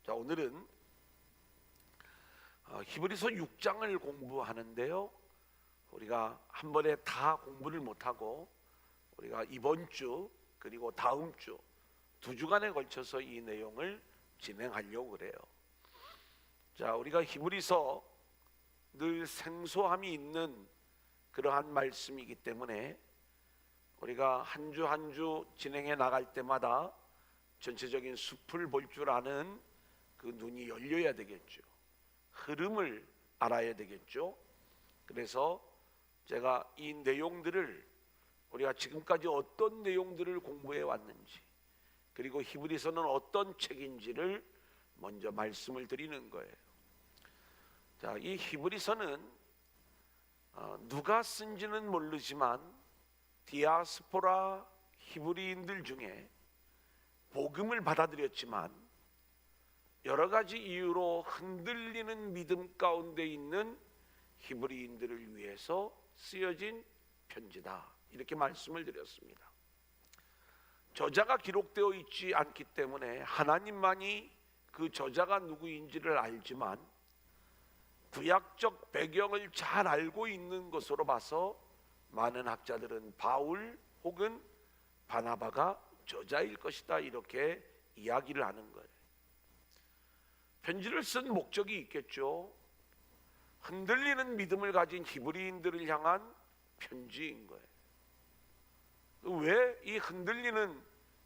자, 오늘은 히브리서 6장을 공부하는데요. 우리가 한 번에 다 공부를 못하고 우리가 이번 주 그리고 다음 주 두 주간에 걸쳐서 이 내용을 진행하려고 그래요. 자, 우리가 히브리서 늘 생소함이 있는 그러한 말씀이기 때문에 우리가 한 주 한 주 진행해 나갈 때마다 전체적인 숲을 볼 줄 아는 그 눈이 열려야 되겠죠. 흐름을 알아야 되겠죠. 그래서 제가 이 내용들을 우리가 지금까지 어떤 내용들을 공부해 왔는지, 그리고 히브리서는 어떤 책인지를 먼저 말씀을 드리는 거예요. 자, 이 히브리서는 누가 쓴지는 모르지만 디아스포라 히브리인들 중에 복음을 받아들였지만 여러 가지 이유로 흔들리는 믿음 가운데 있는 히브리인들을 위해서 쓰여진 편지다, 이렇게 말씀을 드렸습니다. 저자가 기록되어 있지 않기 때문에 하나님만이 그 저자가 누구인지를 알지만 구약적 배경을 잘 알고 있는 것으로 봐서 많은 학자들은 바울 혹은 바나바가 저자일 것이다, 이렇게 이야기를 하는 거예요. 편지를 쓴 목적이 있겠죠. 흔들리는 믿음을 가진 히브리인들을 향한 편지인 거예요. 왜 이 흔들리는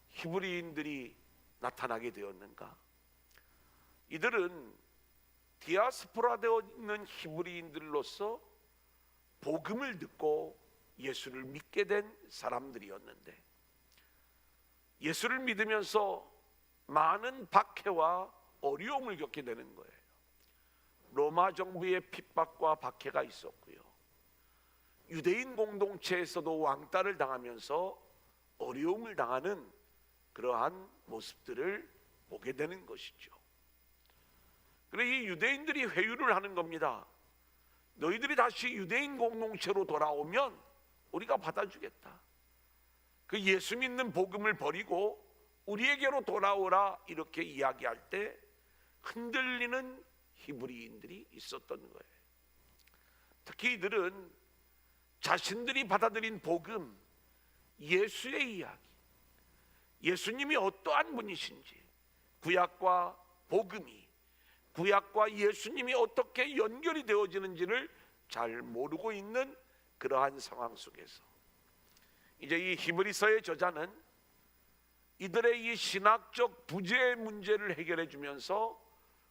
히브리인들이 나타나게 되었는가? 이들은 디아스포라 되어 있는 히브리인들로서 복음을 듣고 예수를 믿게 된 사람들이었는데, 예수를 믿으면서 많은 박해와 어려움을 겪게 되는 거예요. 로마 정부의 핍박과 박해가 있었고요, 유대인 공동체에서도 왕따를 당하면서 어려움을 당하는 그러한 모습들을 보게 되는 것이죠. 그래서 이 유대인들이 회유를 하는 겁니다. 너희들이 다시 유대인 공동체로 돌아오면 우리가 받아주겠다. 그 예수 믿는 복음을 버리고 우리에게로 돌아오라, 이렇게 이야기할 때 흔들리는 히브리인들이 있었던 거예요. 특히 이들은 자신들이 받아들인 복음, 예수의 이야기, 예수님이 어떠한 분이신지, 구약과 복음이, 구약과 예수님이 어떻게 연결이 되어지는지를 잘 모르고 있는 그러한 상황 속에서 이제 이 히브리서의 저자는 이들의 이 신학적 부재의 문제를 해결해 주면서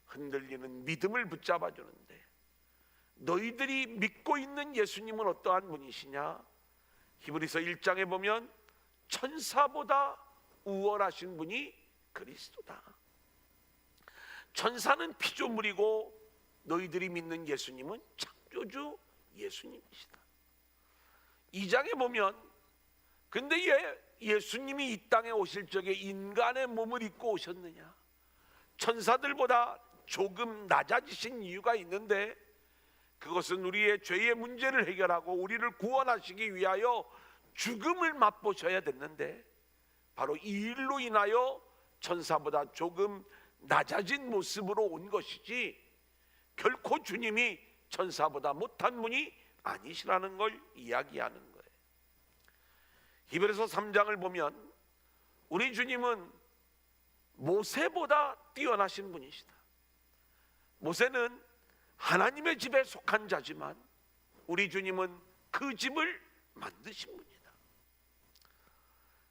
흔들리는 믿음을 붙잡아 주는데, 너희들이 믿고 있는 예수님은 어떠한 분이시냐? 히브리서 1장에 보면 천사보다 우월하신 분이 그리스도다. 천사는 피조물이고 너희들이 믿는 예수님은 창조주 예수님이시다. 2장에 보면 근데 예수님이 이 땅에 오실 적에 인간의 몸을 입고 오셨느냐? 천사들보다 조금 낮아지신 이유가 있는데, 그것은 우리의 죄의 문제를 해결하고 우리를 구원하시기 위하여 죽음을 맛보셔야 됐는데, 바로 이 일로 인하여 천사보다 조금 낮아진 모습으로 온 것이지, 결코 주님이 천사보다 못한 분이 아니시라는 걸 이야기하는 거예요. 히브리서 3장을 보면 우리 주님은 모세보다 뛰어나신 분이시다. 모세는 하나님의 집에 속한 자지만 우리 주님은 그 집을 만드신 분이다.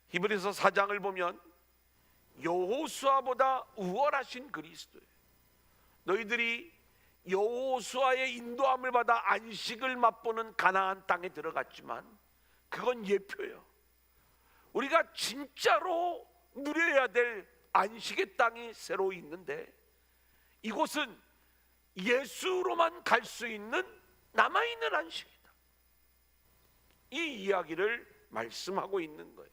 히브리서 4장을 보면 여호수아보다 우월하신 그리스도예요. 너희들이 여호수아의 인도함을 받아 안식을 맛보는 가나안 땅에 들어갔지만 그건 예표예요. 우리가 진짜로 누려야 될 안식의 땅이 새로 있는데, 이곳은 예수로만 갈 수 있는 남아있는 안식이다. 이 이야기를 말씀하고 있는 거예요.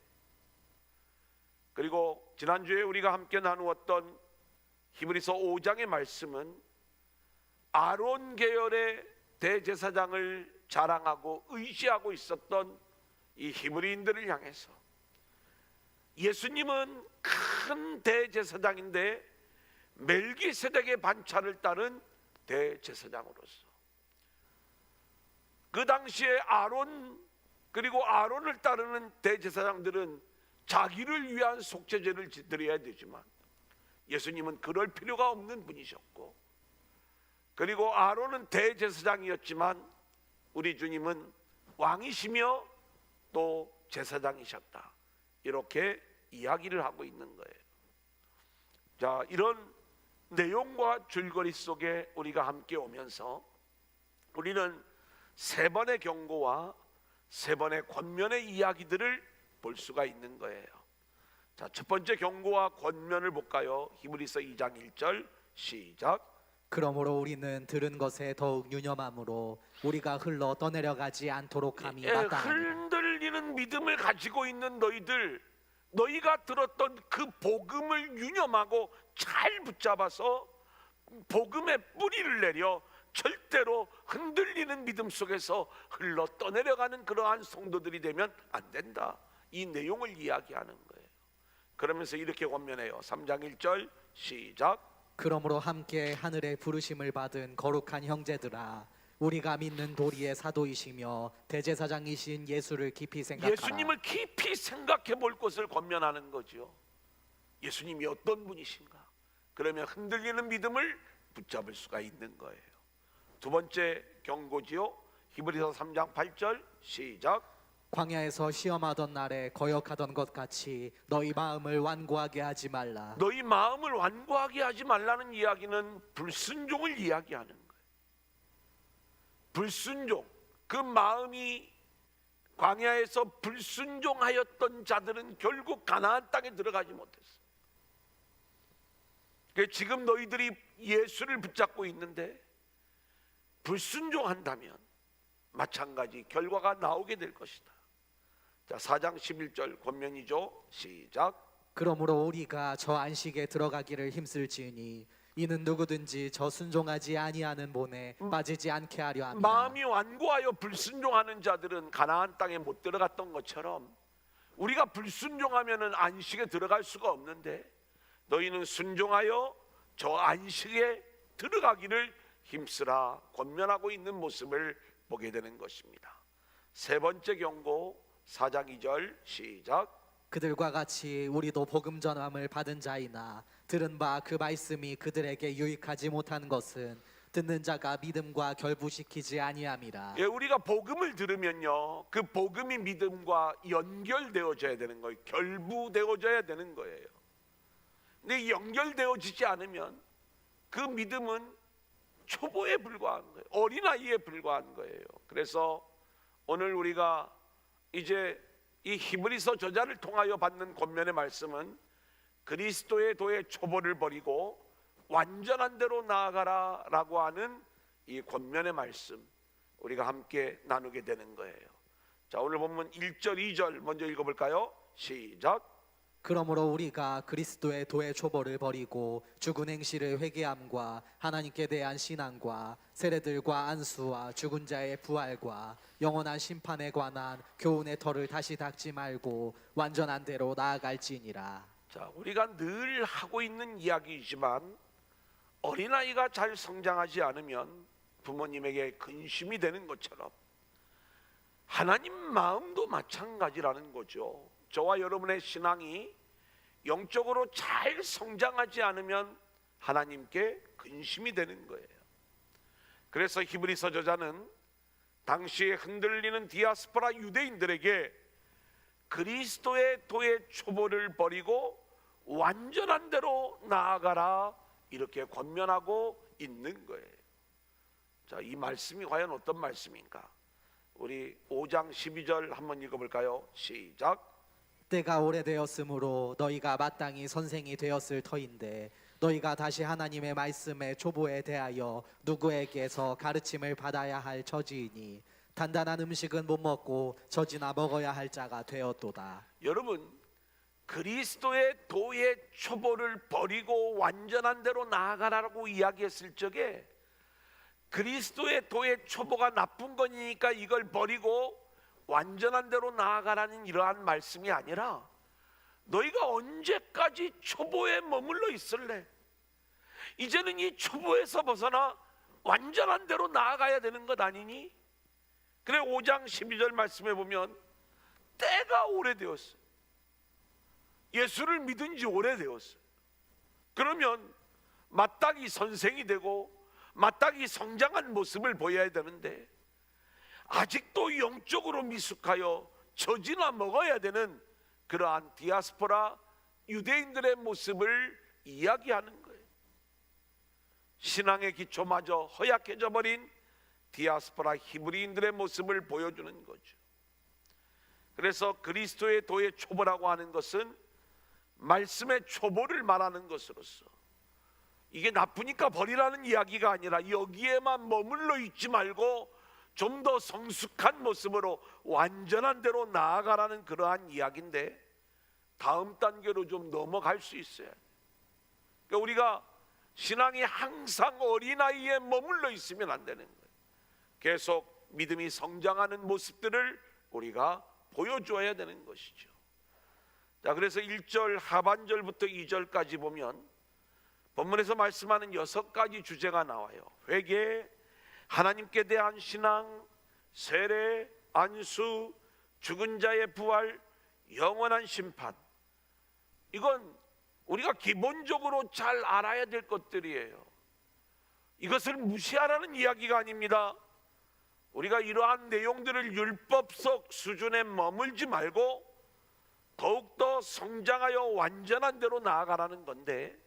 그리고 지난주에 우리가 함께 나누었던 히브리서 5장의 말씀은 아론 계열의 대제사장을 자랑하고 의지하고 있었던 이 히브리인들을 향해서 예수님은 큰 대제사장인데 멜기세덱의 반차를 따른 대제사장으로서 그 당시에 아론 그리고 아론을 따르는 대제사장들은 자기를 위한 속죄제를 드려야 되지만 예수님은 그럴 필요가 없는 분이셨고, 그리고 아론은 대제사장이었지만 우리 주님은 왕이시며 또 제사장이셨다, 이렇게 이야기를 하고 있는 거예요. 자, 이런 내용과 줄거리 속에 우리가 함께 오면서 우리는 세 번의 경고와 세 번의 권면의 이야기들을 볼 수가 있는 거예요. 자, 첫 번째 경고와 권면을 볼까요? 히브리서 2장 1절 시작. 그러므로 우리는 들은 것에 더욱 유념함으로 우리가 흘러 떠내려가지 않도록 함이 마땅하니라. 흔들리는 믿음을 가지고 있는 너희들, 너희가 들었던 그 복음을 유념하고 잘 붙잡아서 복음의 뿌리를 내려 절대로 흔들리는 믿음 속에서 흘러 떠내려가는 그러한 성도들이 되면 안 된다, 이 내용을 이야기하는 거예요. 그러면서 이렇게 권면해요. 3장 1절 시작. 그러므로 함께 하늘의 부르심을 받은 거룩한 형제들아, 우리가 믿는 도리의 사도이시며 대제사장이신 예수를 깊이 생각하라. 예수님을 깊이 생각해 볼 것을 권면하는 거죠. 예수님이 어떤 분이신가? 그러면 흔들리는 믿음을 붙잡을 수가 있는 거예요. 두 번째 경고지요. 히브리서 3장 8절 시작. 광야에서 시험하던 날에 거역하던 것 같이 너희 마음을 완고하게 하지 말라. 너희 마음을 완고하게 하지 말라는 이야기는 불순종을 이야기하는 거예요. 불순종, 그 마음이 광야에서 불순종하였던 자들은 결국 가나안 땅에 들어가지 못했어. 지금 너희들이 예수를 붙잡고 있는데 불순종한다면 마찬가지 결과가 나오게 될 것이다. 자, 4장 11절 권면이죠. 시작. 그러므로 우리가 저 안식에 들어가기를 힘쓸지니 이는 누구든지 저 순종하지 아니하는 본에 빠지지 않게 하려 합니다. 마음이 완고하여 불순종하는 자들은 가나안 땅에 못 들어갔던 것처럼 우리가 불순종하면은 안식에 들어갈 수가 없는데, 너희는 순종하여 저 안식에 들어가기를 힘쓰라 권면하고 있는 모습을 보게 되는 것입니다. 세 번째 경고 4장 2절 시작. 그들과 같이 우리도 복음 전함을 받은 자이나 들은 바 그 말씀이 그들에게 유익하지 못한 것은 듣는 자가 믿음과 결부시키지 아니함이라. 예, 우리가 복음을 들으면요, 그 복음이 믿음과 연결되어져야 되는 거예요. 결부되어져야 되는 거예요. 근데 연결되어지지 않으면 그 믿음은 초보에 불과한 거예요. 어린아이에 불과한 거예요. 그래서 오늘 우리가 이제 이 히브리서 저자를 통하여 받는 권면의 말씀은 그리스도의 도의 초보를 버리고 완전한 대로 나아가라 라고 하는 이 권면의 말씀, 우리가 함께 나누게 되는 거예요. 자, 오늘 본문 1절 2절 먼저 읽어볼까요? 시작. 그러므로 우리가 그리스도의 도의 초보를 버리고 죽은 행실을 회개함과 하나님께 대한 신앙과 세례들과 안수와 죽은 자의 부활과 영원한 심판에 관한 교훈의 털을 다시 닦지 말고 완전한 대로 나아갈지니라. 자, 우리가 늘 하고 있는 이야기이지만 어린아이가 잘 성장하지 않으면 부모님에게 근심이 되는 것처럼 하나님 마음도 마찬가지라는 거죠. 저와 여러분의 신앙이 영적으로 잘 성장하지 않으면 하나님께 근심이 되는 거예요. 그래서 히브리서 저자는 당시에 흔들리는 디아스포라 유대인들에게 그리스도의 도의 초보를 버리고 완전한 대로 나아가라 이렇게 권면하고 있는 거예요. 자, 이 말씀이 과연 어떤 말씀인가? 우리 5장 12절 한번 읽어볼까요? 시작. 때가 오래되었으므로 너희가 마땅히 선생이 되었을 터인데 너희가 다시 하나님의 말씀의 초보에 대하여 누구에게서 가르침을 받아야 할 처지이니 단단한 음식은 못 먹고 젖이나 먹어야 할 자가 되었도다. 여러분, 그리스도의 도의 초보를 버리고 완전한 대로 나아가라고 이야기했을 적에 그리스도의 도의 초보가 나쁜 거니까 이걸 버리고 완전한 대로 나아가라는 이러한 말씀이 아니라 너희가 언제까지 초보에 머물러 있을래? 이제는 이 초보에서 벗어나 완전한 대로 나아가야 되는 것 아니니? 그래 5장 12절 말씀해 보면 때가 오래되었어. 예수를 믿은 지 오래되었어. 그러면 마땅히 선생이 되고 마땅히 성장한 모습을 보여야 되는데 아직도 영적으로 미숙하여 젖이나 먹어야 되는 그러한 디아스포라 유대인들의 모습을 이야기하는 거예요. 신앙의 기초마저 허약해져 버린 디아스포라 히브리인들의 모습을 보여주는 거죠. 그래서 그리스도의 도의 초보라고 하는 것은 말씀의 초보를 말하는 것으로서 이게 나쁘니까 버리라는 이야기가 아니라 여기에만 머물러 있지 말고 좀 더 성숙한 모습으로 완전한 대로 나아가라는 그러한 이야기인데 다음 단계로 좀 넘어갈 수 있어야 돼요. 그러니까 우리가 신앙이 항상 어린아이에 머물러 있으면 안 되는 거예요. 계속 믿음이 성장하는 모습들을 우리가 보여줘야 되는 것이죠. 자, 그래서 1절 하반절부터 2절까지 보면 본문에서 말씀하는 6가지 주제가 나와요. 회개, 하나님께 대한 신앙, 세례, 안수, 죽은 자의 부활, 영원한 심판. 이건 우리가 기본적으로 잘 알아야 될 것들이에요. 이것을 무시하라는 이야기가 아닙니다. 우리가 이러한 내용들을 율법적 수준에 머물지 말고 더욱더 성장하여 완전한 대로 나아가라는 건데,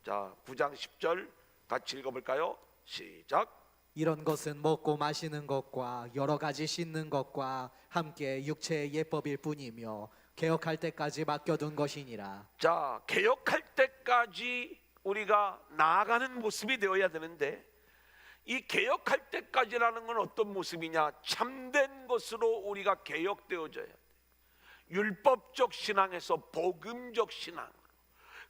자 9장 10절 같이 읽어볼까요? 시작. 이런 것은 먹고 마시는 것과 여러 가지 씻는 것과 함께 육체의 예법일 뿐이며 개혁할 때까지 맡겨둔 것이니라. 자, 개혁할 때까지 우리가 나아가는 모습이 되어야 되는데 이 개혁할 때까지라는 건 어떤 모습이냐? 참된 것으로 우리가 개혁되어져야 돼. 율법적 신앙에서 복음적 신앙,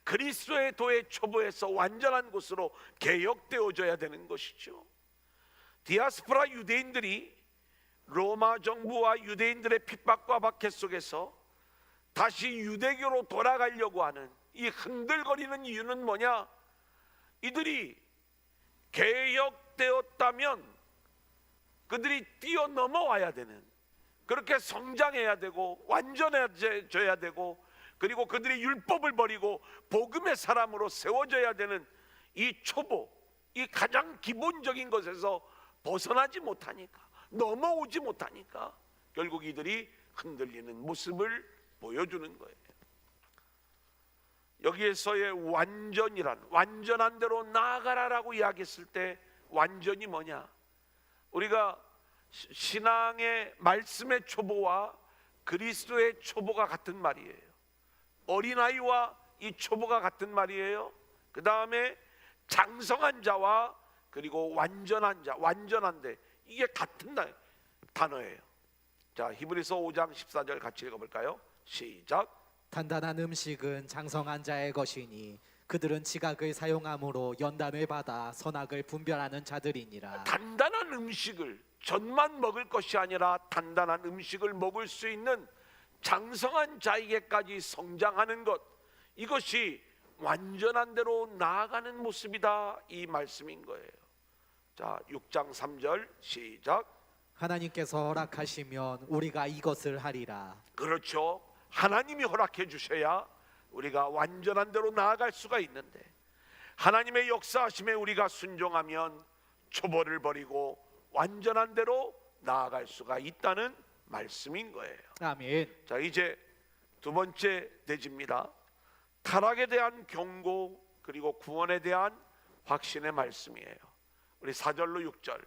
그리스도의 도의 초보에서 완전한 것으로 개혁되어져야 되는 것이죠. 디아스포라 유대인들이 로마 정부와 유대인들의 핍박과 박해 속에서 다시 유대교로 돌아가려고 하는 이 흔들거리는 이유는 뭐냐? 이들이 개혁되었다면 그들이 뛰어넘어와야 되는, 그렇게 성장해야 되고 완전해져야 되고, 그리고 그들이 율법을 버리고 복음의 사람으로 세워져야 되는 이 초보, 이 가장 기본적인 것에서 벗어나지 못하니까, 넘어오지 못하니까 결국 이들이 흔들리는 모습을 보여주는 거예요. 여기에서의 완전한 대로 나아가라라고 이야기했을 때 완전이 뭐냐? 우리가 신앙의 말씀의 초보와 그리스도의 초보가 같은 말이에요. 어린아이와 이 초보가 같은 말이에요. 그 다음에 장성한 자와 그리고 완전한 자, 완전한데 이게 같은 단어예요. 자, 히브리서 5장 14절 같이 읽어볼까요? 시작. 단단한 음식은 장성한 자의 것이니 그들은 지각을 사용함으로 연단을 받아 선악을 분별하는 자들이니라. 단단한 음식을 젖만 먹을 것이 아니라 단단한 음식을 먹을 수 있는 장성한 자에게까지 성장하는 것, 이것이 완전한 대로 나아가는 모습이다, 이 말씀인 거예요. 자, 6장 3절 시작. 하나님께서 허락하시면 우리가 이것을 하리라. 그렇죠. 하나님이 허락해 주셔야 우리가 완전한 대로 나아갈 수가 있는데, 하나님의 역사하심에 우리가 순종하면 초보를 버리고 완전한 대로 나아갈 수가 있다는 말씀인 거예요. 아멘. 자, 이제 두 번째 대지입니다. 타락에 대한 경고, 그리고 구원에 대한 확신의 말씀이에요. 우리 4절로 6절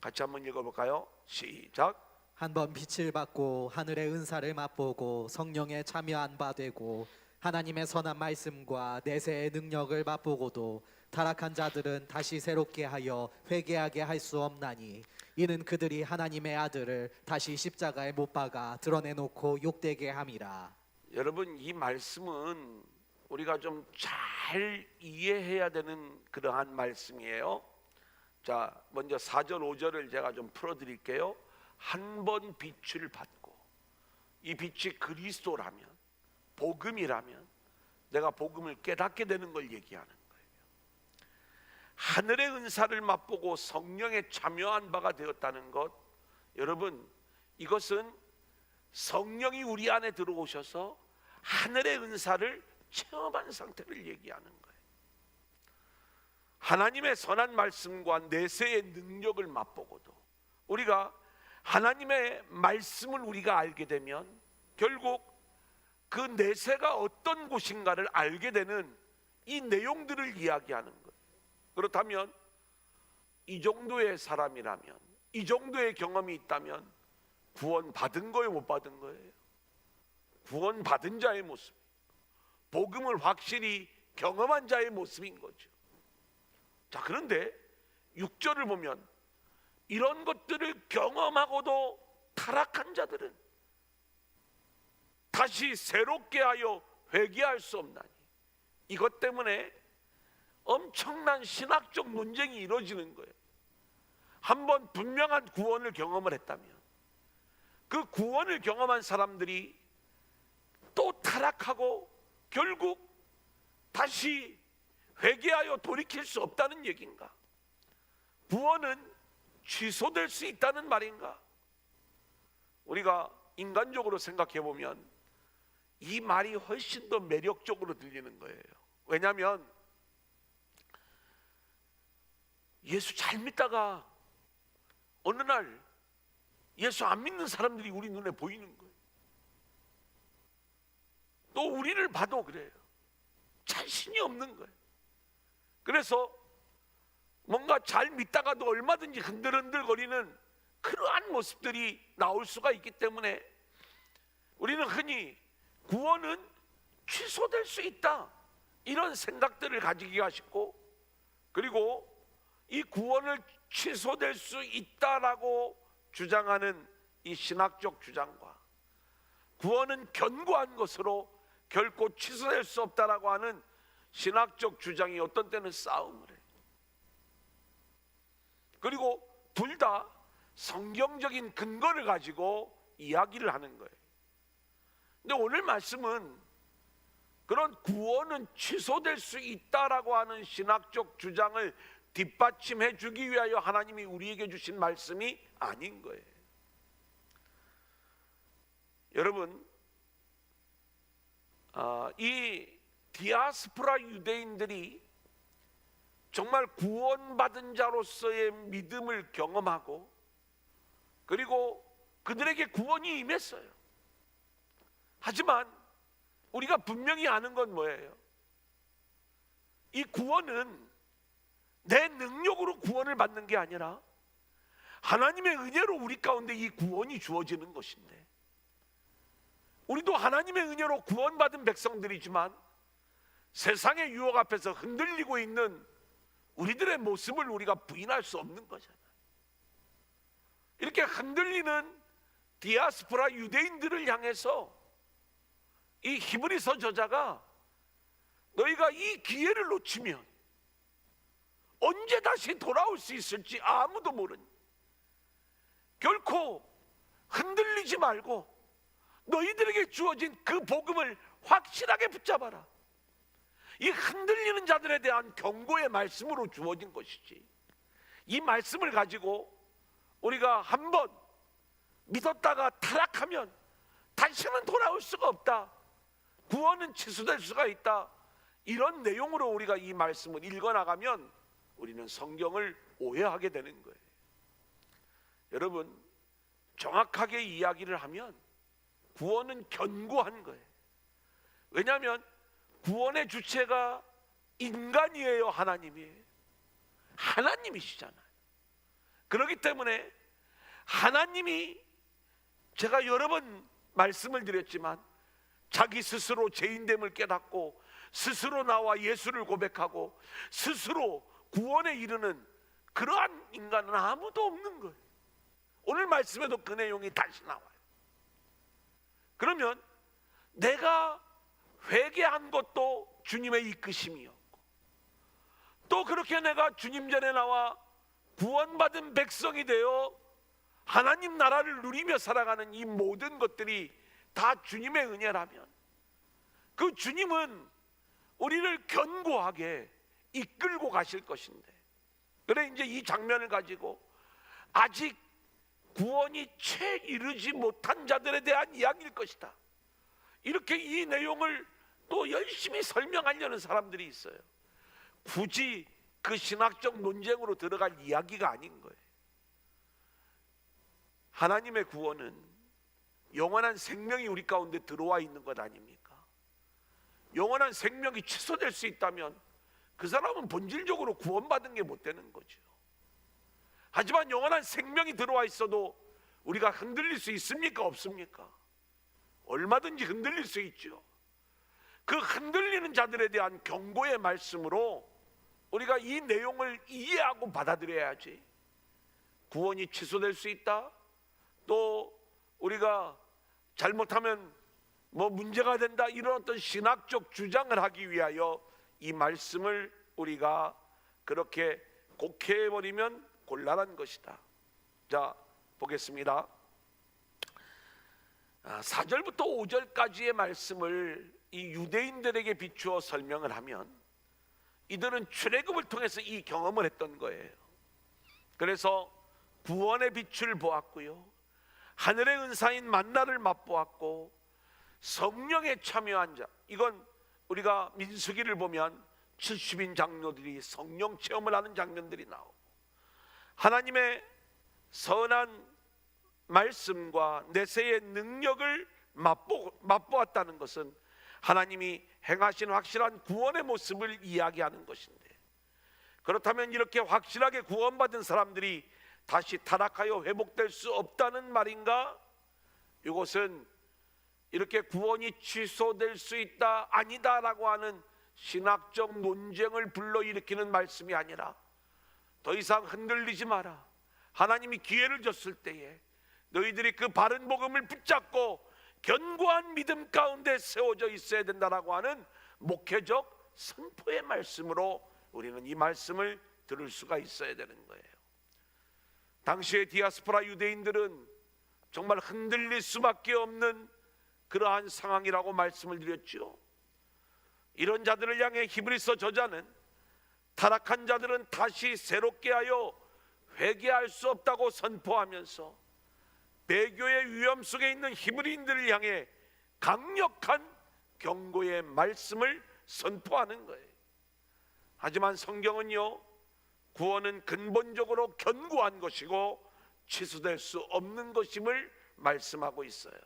같이 한번 읽어볼까요? 시작. 한번 빛을 받고 하늘의 은사를 맛보고 성령에 참여한 바 되고 하나님의 선한 말씀과 내세의 능력을 맛보고도 타락한 자들은 다시 새롭게 하여 회개하게 할 수 없나니 이는 그들이 하나님의 아들을 다시 십자가에 못 박아 드러내놓고 욕되게 함이라. 여러분, 이 말씀은 우리가 좀 잘 이해해야 되는 그러한 말씀이에요. 자, 먼저 4절 5절을 제가 좀 풀어드릴게요. 한 번 빛을 받고, 이 빛이 그리스도라면, 복음이라면 내가 복음을 깨닫게 되는 걸 얘기하는 거예요. 하늘의 은사를 맛보고 성령에 참여한 바가 되었다는 것, 여러분, 이것은 성령이 우리 안에 들어오셔서 하늘의 은사를 체험한 상태를 얘기하는 거예요. 하나님의 선한 말씀과 내세의 능력을 맛보고도 우리가 하나님의 말씀을 우리가 알게 되면 결국 그 내세가 어떤 곳인가를 알게 되는 이 내용들을 이야기하는 거예요. 그렇다면 이 정도의 사람이라면, 이 정도의 경험이 있다면 구원 받은 거예요, 못 받은 거예요? 구원 받은 자의 모습, 복음을 확실히 경험한 자의 모습인 거죠. 자, 그런데 6절을 보면 이런 것들을 경험하고도 타락한 자들은 다시 새롭게 하여 회개할 수 없나니, 이것 때문에 엄청난 신학적 논쟁이 이루어지는 거예요. 한번 분명한 구원을 경험을 했다면 그 구원을 경험한 사람들이 또 타락하고 결국 다시 회개하여 돌이킬 수 없다는 얘기인가? 구원은 취소될 수 있다는 말인가? 우리가 인간적으로 생각해 보면 이 말이 훨씬 더 매력적으로 들리는 거예요. 왜냐하면 예수 잘 믿다가 어느 날 예수 안 믿는 사람들이 우리 눈에 보이는 거예요. 또 우리를 봐도 그래요. 자신이 없는 거예요. 그래서 뭔가 잘 믿다가도 얼마든지 흔들흔들거리는 그러한 모습들이 나올 수가 있기 때문에 우리는 흔히 구원은 취소될 수 있다, 이런 생각들을 가지기가 쉽고, 그리고 이 구원을 취소될 수 있다라고 주장하는 이 신학적 주장과 구원은 견고한 것으로 결코 취소될 수 없다라고 하는 신학적 주장이 어떤 때는 싸움을 해요. 그리고 둘 다 성경적인 근거를 가지고 이야기를 하는 거예요. 근데 오늘 말씀은 그런 구원은 취소될 수 있다라고 하는 신학적 주장을 뒷받침해 주기 위하여 하나님이 우리에게 주신 말씀이 아닌 거예요. 여러분, 이 디아스포라 유대인들이 정말 구원받은 자로서의 믿음을 경험하고 그리고 그들에게 구원이 임했어요. 하지만 우리가 분명히 아는 건 뭐예요? 이 구원은 내 능력으로 구원을 받는 게 아니라 하나님의 은혜로 우리 가운데 이 구원이 주어지는 것인데, 우리도 하나님의 은혜로 구원받은 백성들이지만 세상의 유혹 앞에서 흔들리고 있는 우리들의 모습을 우리가 부인할 수 없는 거잖아요. 이렇게 흔들리는 디아스포라 유대인들을 향해서 이 히브리서 저자가 너희가 이 기회를 놓치면 언제 다시 돌아올 수 있을지 아무도 모르니 결코 흔들리지 말고 너희들에게 주어진 그 복음을 확실하게 붙잡아라. 이 흔들리는 자들에 대한 경고의 말씀으로 주어진 것이지, 이 말씀을 가지고 우리가 한번 믿었다가 타락하면 다시는 돌아올 수가 없다, 구원은 취소될 수가 있다, 이런 내용으로 우리가 이 말씀을 읽어나가면 우리는 성경을 오해하게 되는 거예요. 여러분, 정확하게 이야기를 하면 구원은 견고한 거예요. 왜냐하면 구원의 주체가 인간이에요, 하나님이에요. 하나님이시잖아요. 그렇기 때문에 하나님이, 제가 여러 번 말씀을 드렸지만, 자기 스스로 죄인됨을 깨닫고 스스로 나와 예수를 고백하고 스스로 구원에 이르는 그러한 인간은 아무도 없는 거예요. 오늘 말씀에도 그 내용이 다시 나와요. 그러면 내가 회개한 것도 주님의 이끄심이었고, 또 그렇게 내가 주님 전에 나와 구원받은 백성이 되어 하나님 나라를 누리며 살아가는 이 모든 것들이 다 주님의 은혜라면, 그 주님은 우리를 견고하게 이끌고 가실 것인데, 그래 이제 이 장면을 가지고 아직 구원이 채 이르지 못한 자들에 대한 이야기일 것이다. 이렇게 이 내용을 또 열심히 설명하려는 사람들이 있어요. 굳이 그 신학적 논쟁으로 들어갈 이야기가 아닌 거예요. 하나님의 구원은 영원한 생명이 우리 가운데 들어와 있는 것 아닙니까? 영원한 생명이 취소될 수 있다면 그 사람은 본질적으로 구원받은 게 못 되는 거죠. 하지만 영원한 생명이 들어와 있어도 우리가 흔들릴 수 있습니까? 없습니까? 얼마든지 흔들릴 수 있죠. 그 흔들리는 자들에 대한 경고의 말씀으로 우리가 이 내용을 이해하고 받아들여야지. 구원이 취소될 수 있다. 또 우리가 잘못하면 뭐 문제가 된다, 이런 어떤 신학적 주장을 하기 위하여 이 말씀을 우리가 그렇게 곡해해버리면 곤란한 것이다. 자, 보겠습니다. 4절부터 5절까지의 말씀을 이 유대인들에게 비추어 설명을 하면 이들은 출애굽을 통해서 이 경험을 했던 거예요. 그래서 구원의 빛을 보았고요, 하늘의 은사인 만나를 맛보았고, 성령에 참여한 자, 이건 우리가 민수기를 보면 70인 장로들이 성령 체험을 하는 장면들이 나오고, 하나님의 선한 말씀과 내세의 능력을 맛보았다는 것은 하나님이 행하신 확실한 구원의 모습을 이야기하는 것인데, 그렇다면 이렇게 확실하게 구원받은 사람들이 다시 타락하여 회복될 수 없다는 말인가? 이것은 이렇게 구원이 취소될 수 있다 아니다 라고 하는 신학적 논쟁을 불러일으키는 말씀이 아니라, 더 이상 흔들리지 마라. 하나님이 기회를 줬을 때에 너희들이 그 바른 복음을 붙잡고 견고한 믿음 가운데 세워져 있어야 된다라고 하는 목회적 선포의 말씀으로 우리는 이 말씀을 들을 수가 있어야 되는 거예요. 당시의 디아스포라 유대인들은 정말 흔들릴 수밖에 없는 그러한 상황이라고 말씀을 드렸죠. 이런 자들을 향해 히브리서 저자는 타락한 자들은 다시 새롭게 하여 회개할 수 없다고 선포하면서 배교의 위험 속에 있는 히브리인들을 향해 강력한 경고의 말씀을 선포하는 거예요. 하지만 성경은요, 구원은 근본적으로 견고한 것이고 취소될 수 없는 것임을 말씀하고 있어요.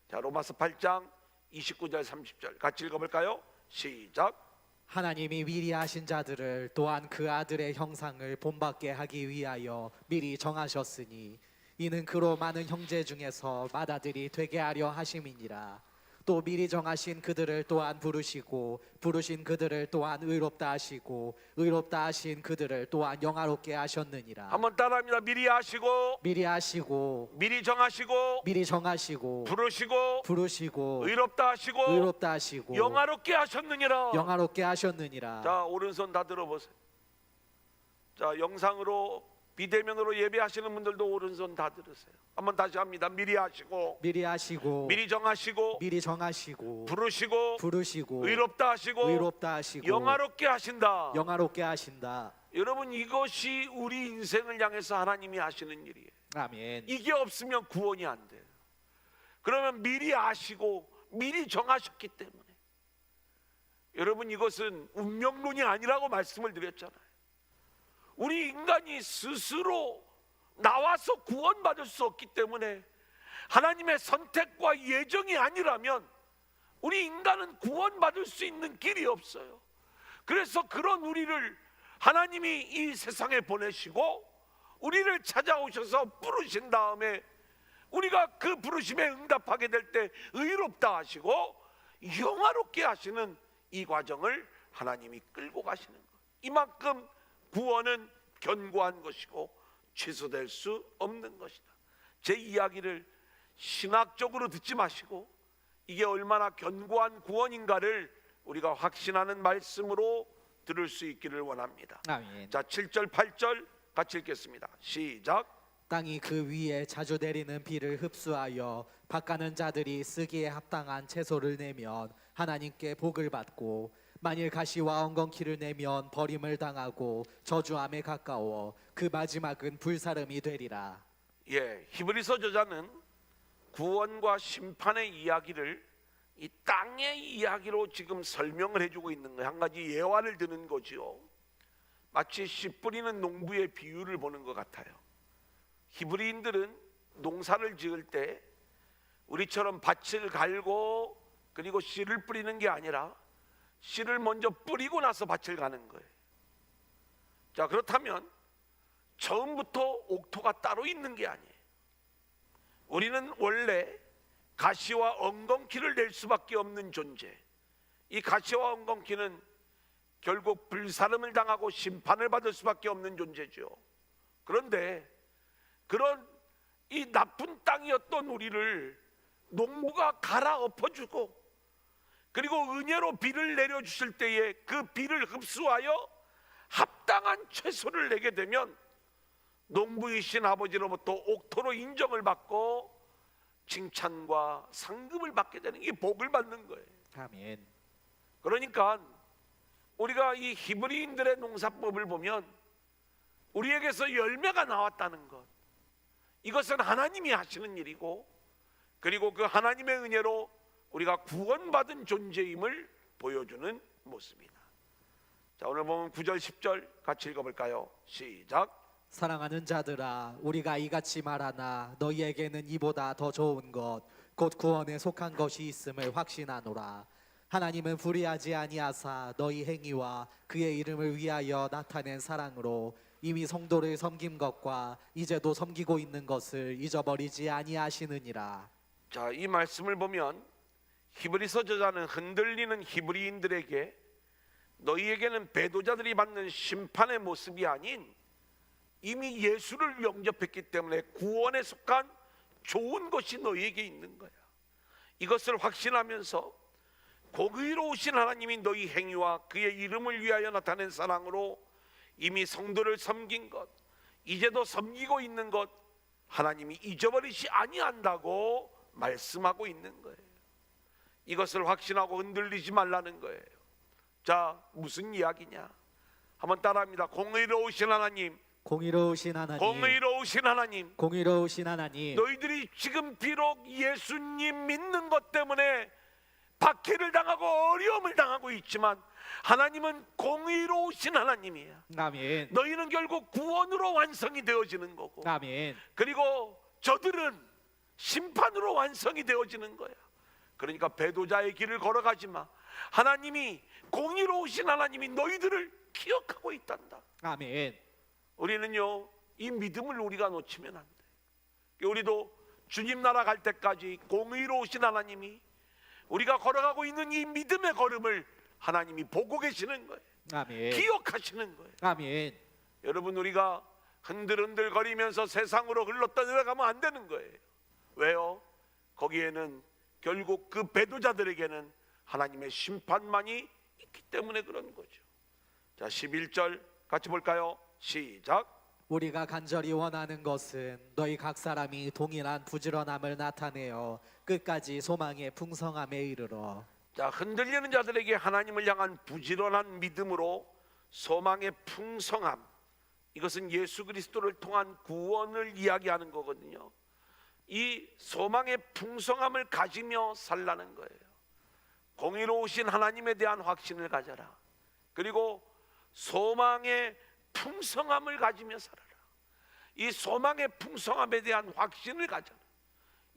자, 로마서 8장 29절 30절 같이 읽어볼까요? 시작. 하나님이 미리 하신 자들을 또한 그 아들의 형상을 본받게 하기 위하여 미리 정하셨으니 이는 그로 많은 형제 중에서 맏아들이 되게 하려 하심이니라. 또 미리 정하신 그들을 또한 부르시고 부르신 그들을 또한 의롭다 하시고 의롭다 하신 그들을 또한 영화롭게 하셨느니라. 한번 따라합니다. 미리 하시고 미리 하시고 미리 정하시고 미리 정하시고 부르시고 부르시고 의롭다 하시고 의롭다 하시고 영화롭게 하셨느니라. 영화롭게 하셨느니라. 자, 오른손 다 들어보세요. 자, 영상으로 비대면으로 예배하시는 분들도 오른손 다 들으세요. 한번 다시 합니다. 미리 하시고 미리 하시고 미리 정하시고 미리 정하시고 부르시고 부르시고 의롭다 하시고 의롭다 하시고 영화롭게 하신다. 영화롭게 하신다. 여러분, 이것이 우리 인생을 향해서 하나님이 하시는 일이에요. 아멘. 이게 없으면 구원이 안 돼요. 그러면 미리 아시고 미리 정하셨기 때문에, 여러분, 이것은 운명론이 아니라고 말씀을 드렸잖아요. 우리 인간이 스스로 나와서 구원받을 수 없기 때문에 하나님의 선택과 예정이 아니라면 우리 인간은 구원받을 수 있는 길이 없어요. 그래서 그런 우리를 하나님이 이 세상에 보내시고 우리를 찾아오셔서 부르신 다음에 우리가 그 부르심에 응답하게 될 때 의롭다 하시고 영화롭게 하시는 이 과정을 하나님이 끌고 가시는 거예요. 이만큼 구원은 견고한 것이고 취소될 수 없는 것이다. 제 이야기를 신학적으로 듣지 마시고 이게 얼마나 견고한 구원인가를 우리가 확신하는 말씀으로 들을 수 있기를 원합니다. 아멘. 자, 7절 8절 같이 읽겠습니다. 시작. 땅이 그 위에 자주 내리는 비를 흡수하여 밭가는 자들이 쓰기에 합당한 채소를 내면 하나님께 복을 받고 만일 가시와 엉겅퀴를 내면 버림을 당하고 저주함에 가까워 그 마지막은 불사름이 되리라. 예, 히브리서 저자는 구원과 심판의 이야기를 이 땅의 이야기로 지금 설명을 해주고 있는 거예요. 한 가지 예화를 드는 거지요. 마치 씨 뿌리는 농부의 비유를 보는 것 같아요. 히브리인들은 농사를 지을 때 우리처럼 밭을 갈고 그리고 씨를 뿌리는 게 아니라 씨를 먼저 뿌리고 나서 밭을 가는 거예요. 자, 그렇다면 처음부터 옥토가 따로 있는 게 아니에요. 우리는 원래 가시와 엉겅퀴를 낼 수밖에 없는 존재. 이 가시와 엉겅퀴는 결국 불사름을 당하고 심판을 받을 수밖에 없는 존재죠. 그런데 그런 이 나쁜 땅이었던 우리를 농부가 갈아엎어주고 그리고 은혜로 비를 내려주실 때에 그 비를 흡수하여 합당한 채소를 내게 되면 농부이신 아버지로부터 옥토로 인정을 받고 칭찬과 상급을 받게 되는, 이 복을 받는 거예요. 아멘. 그러니까 우리가 이 히브리인들의 농사법을 보면 우리에게서 열매가 나왔다는 것, 이것은 하나님이 하시는 일이고 그리고 그 하나님의 은혜로 우리가 구원받은 존재임을 보여주는 모습이다. 자, 오늘 보면 9절 10절 같이 읽어볼까요? 시작. 사랑하는 자들아, 우리가 이같이 말하나 너희에게는 이보다 더 좋은 것 곧 구원에 속한 것이 있음을 확신하노라. 하나님은 불의하지 아니하사 너희 행위와 그의 이름을 위하여 나타낸 사랑으로 이미 성도를 섬긴 것과 이제도 섬기고 있는 것을 잊어버리지 아니하시느니라. 자, 이 말씀을 보면 히브리서 저자는 흔들리는 히브리인들에게 너희에게는 배도자들이 받는 심판의 모습이 아닌 이미 예수를 영접했기 때문에 구원에 속한 좋은 것이 너희에게 있는 거야. 이것을 확신하면서 공의로우신 하나님이 너희 행위와 그의 이름을 위하여 나타낸 사랑으로 이미 성도를 섬긴 것, 이제도 섬기고 있는 것 하나님이 잊어버리지 아니한다고 말씀하고 있는 거예요. 이것을 확신하고 흔들리지 말라는 거예요. 자, 무슨 이야기냐? 한번 따라합니다. 공의로우신 하나님, 공의로우신 하나님, 공의로우신 하나님, 공의로우신 하나님, 너희들이 지금 비록 예수님 믿는 것 때문에 박해를 당하고 어려움을 당하고 있지만 하나님은 공의로우신 하나님이야. 아멘. 너희는 결국 구원으로 완성이 되어지는 거고 아멘. 그리고 저들은 심판으로 완성이 되어지는 거야. 그러니까 배도자의 길을 걸어가지 마. 하나님이 공의로우신 하나님이 너희들을 기억하고 있단다. 아멘. 우리는요, 이 믿음을 우리가 놓치면 안 돼. 우리도 주님 나라 갈 때까지 공의로우신 하나님이 우리가 걸어가고 있는 이 믿음의 걸음을 하나님이 보고 계시는 거예요. 아멘. 기억하시는 거예요. 아멘. 여러분, 우리가 흔들흔들 거리면서 세상으로 흘렀다 내려가면 안 되는 거예요. 왜요? 거기에는 결국 그 배도자들에게는 하나님의 심판만이 있기 때문에 그런 거죠. 자, 11절 같이 볼까요? 시작. 우리가 간절히 원하는 것은 너희 각 사람이 동일한 부지런함을 나타내어 끝까지 소망의 풍성함에 이르러. 자, 흔들리는 자들에게 하나님을 향한 부지런한 믿음으로 소망의 풍성함, 이것은 예수 그리스도를 통한 구원을 이야기하는 거거든요. 이 소망의 풍성함을 가지며 살라는 거예요. 공의로우신 하나님에 대한 확신을 가져라. 그리고 소망의 풍성함을 가지며 살아라. 이 소망의 풍성함에 대한 확신을 가져라.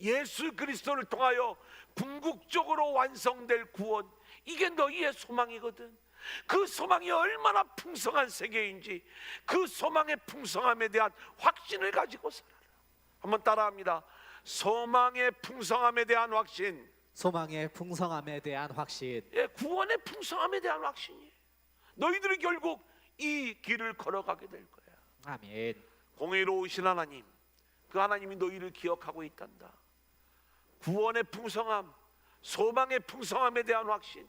예수 그리스도를 통하여 궁극적으로 완성될 구원, 이게 너희의 소망이거든. 그 소망이 얼마나 풍성한 세계인지 그 소망의 풍성함에 대한 확신을 가지고 살아라. 한번 따라합니다. 소망의 풍성함에 대한 확신. 소망의 풍성함에 대한 확신. 예, 구원의 풍성함에 대한 확신이에요. 너희들이 결국 이 길을 걸어가게 될 거야. 아멘. 공의로우신 하나님, 그 하나님이 너희를 기억하고 있단다. 구원의 풍성함, 소망의 풍성함에 대한 확신.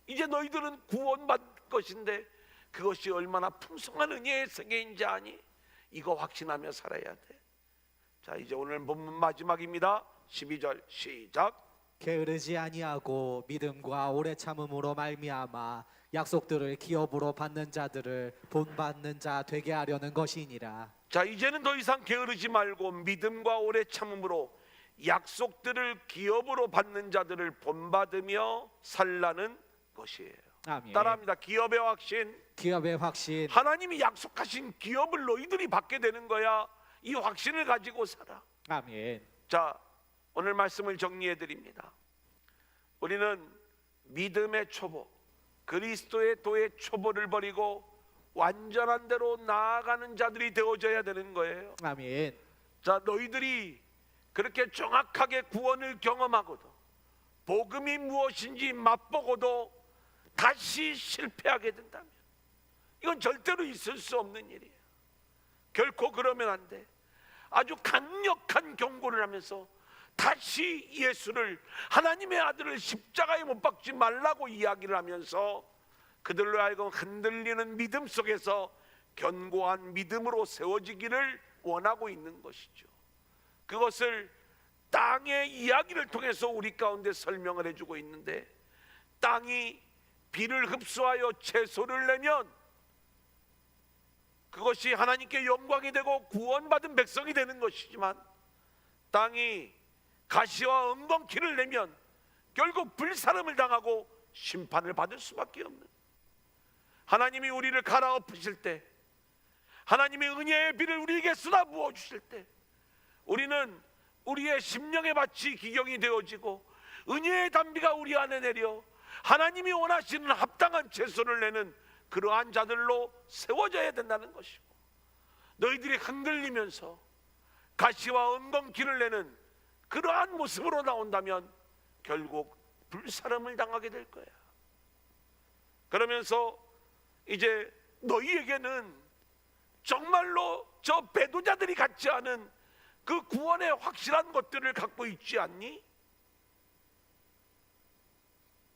이제 너희들은 구원받을 것인데 그것이 얼마나 풍성한 은혜의 세계인지 아니? 이거 확신하며 살아야 돼. 자, 이제 오늘 본문 마지막입니다. 12절 시작. 게으르지 아니하고 믿음과 오래 참음으로 말미암아 약속들을 기업으로 받는 자들을 본받는 자 되게 하려는 것이니라. 자, 이제는 더 이상 게으르지 말고 믿음과 오래 참음으로 약속들을 기업으로 받는 자들을 본받으며 살라는 것이에요. 아멘. 따라합니다. 기업의 확신. 기업의 확신. 하나님이 약속하신 기업을 너희들이 받게 되는 거야. 이 확신을 가지고 살아. 아멘. 자, 오늘 말씀을 정리해 드립니다. 우리는 믿음의 초보, 그리스도의 도의 초보를 버리고 완전한 대로 나아가는 자들이 되어져야 되는 거예요. 아멘. 자, 너희들이 그렇게 정확하게 구원을 경험하고도 복음이 무엇인지 맛보고도 다시 실패하게 된다면 이건 절대로 있을 수 없는 일이에요. 결코 그러면 안 돼. 아주 강력한 경고를 하면서 다시 예수를, 하나님의 아들을 십자가에 못 박지 말라고 이야기를 하면서 그들로 하여금 흔들리는 믿음 속에서 견고한 믿음으로 세워지기를 원하고 있는 것이죠. 그것을 땅의 이야기를 통해서 우리 가운데 설명을 해주고 있는데, 땅이 비를 흡수하여 채소를 내면 그것이 하나님께 영광이 되고 구원받은 백성이 되는 것이지만, 땅이 가시와 엉겅퀴를 내면 결국 불사름을 당하고 심판을 받을 수밖에 없는, 하나님이 우리를 갈아엎으실 때, 하나님이 은혜의 비를 우리에게 쏟아 부어 주실 때 우리는 우리의 심령의 밭이 기경이 되어지고 은혜의 단비가 우리 안에 내려 하나님이 원하시는 합당한 채소를 내는 그러한 자들로 세워져야 된다는 것이고, 너희들이 흔들리면서 가시와 엉겅퀴를 내는 그러한 모습으로 나온다면 결국 불사름을 당하게 될 거야. 그러면서 이제 너희에게는 정말로 저 배도자들이 갖지 않은 그 구원의 확실한 것들을 갖고 있지 않니?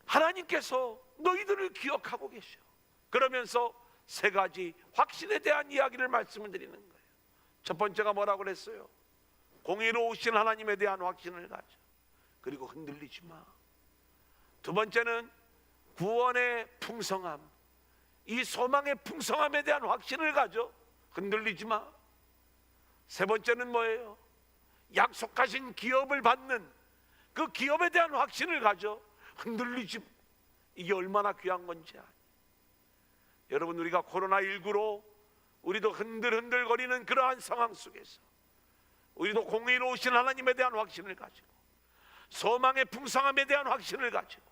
하나님께서 너희들을 기억하고 계셔. 그러면서 세 가지 확신에 대한 이야기를 말씀을 드리는 거예요. 첫 번째가 뭐라고 그랬어요? 공의로우신 하나님에 대한 확신을 가져. 그리고 흔들리지 마. 두 번째는 구원의 풍성함, 이 소망의 풍성함에 대한 확신을 가져. 흔들리지 마. 세 번째는 뭐예요? 약속하신 기업을 받는 그 기업에 대한 확신을 가져. 흔들리지 마. 이게 얼마나 귀한 건지 아니. 여러분, 우리가 코로나19로 우리도 흔들흔들거리는 그러한 상황 속에서 우리도 공의로우신 하나님에 대한 확신을 가지고, 소망의 풍성함에 대한 확신을 가지고,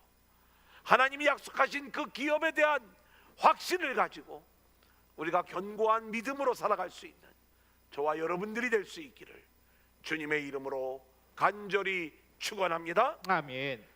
하나님이 약속하신 그 기업에 대한 확신을 가지고 우리가 견고한 믿음으로 살아갈 수 있는 저와 여러분들이 될 수 있기를 주님의 이름으로 간절히 축원합니다. 아멘.